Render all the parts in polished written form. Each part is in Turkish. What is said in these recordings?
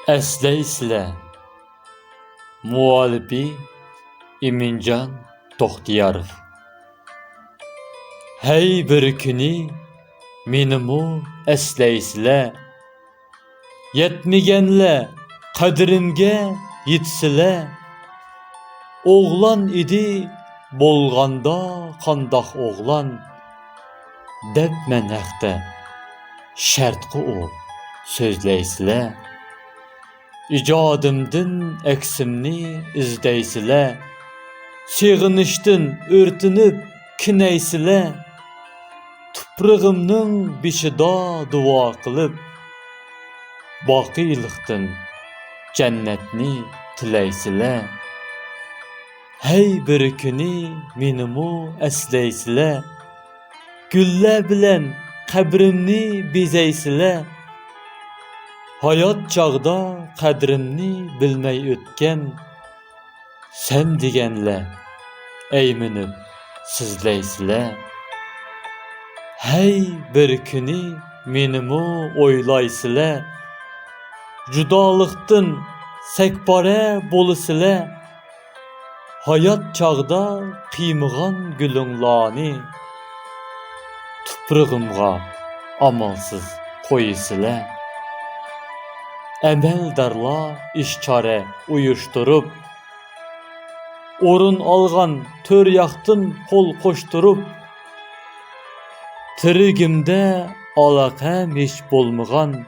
Esleysile Muhallibi Emincan Toxtiyarov. Hey bir kuni menimu esleysile, yetmigenle qadrimge yetsile. Oğlan idi bolganda qandaq oğlan, dep menaqde şartqı o sözleysile. İcadımdın eksimni izdeysile, sığınıştın örtünüp kineysile. Tuprağımның bişida dua kılıp, baqiylıqdın cennetni tileysile. Hey bir kuni menimu esleysile, gülle bilen kabrimni bezeysile. Hayat çağda kadrimni bilmey ötken, sen digenle eyminip sizleysile. Hey bir kuni menimu oylaysile, judalıqdın sekpare bolusile. Hayat çağda qiymıgan gülünlani, tuprağımga amalsız koyisile. Emeldarla işçare uyuşturup, orun algan tör yaktın kol koşturup, tirigimde alaqam hiç bolmıgan,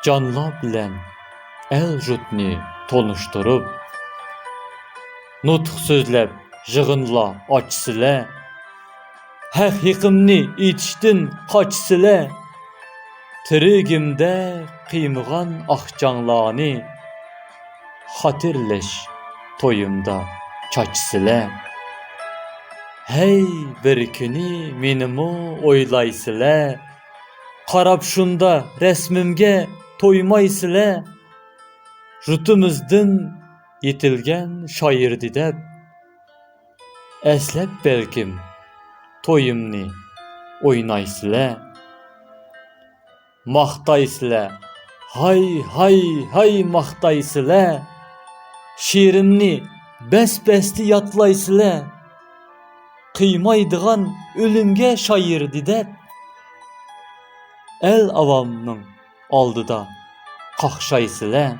canla bilen el jutni tonuşturup, nutuk sözlep jığınla açsile. Haqiqimni içtin kaçsile. Tirigimde qiymıgan ahcanlani, hatirleş toyumda çaçsile. Hey bir kuni menimu oylaysile, qarab şunda resmimge toymaysile. Jutumuzdan yetilgen şairdi dep, eslep belkim toyumni oynaysile. Maqtaysile, hay hay hay maqtaysile. Şiirimni besbesli yatlaysile. Qiymaydigan ölümge şairdi dep, el avamның aldıda qaqşaysile.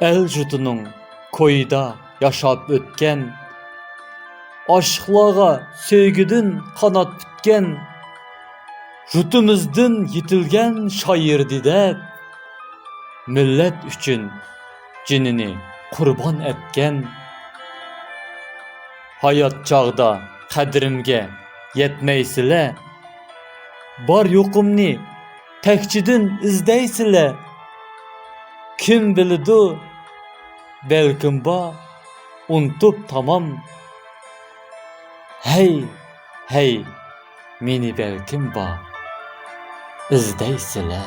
El jutunun koyda yaşap ötken, aşıqlağa söygüdün kanat bütken. Jutumuzdun yetilgen şairdi dep, millet üçün cinini kurban etken. Hayat çağda kadrimge yetmeysile, bar yokumni tekçidin izdeysile. Kim bilidu belkim ba unutup tamam. Hey hey meni belkim ba izdeysile.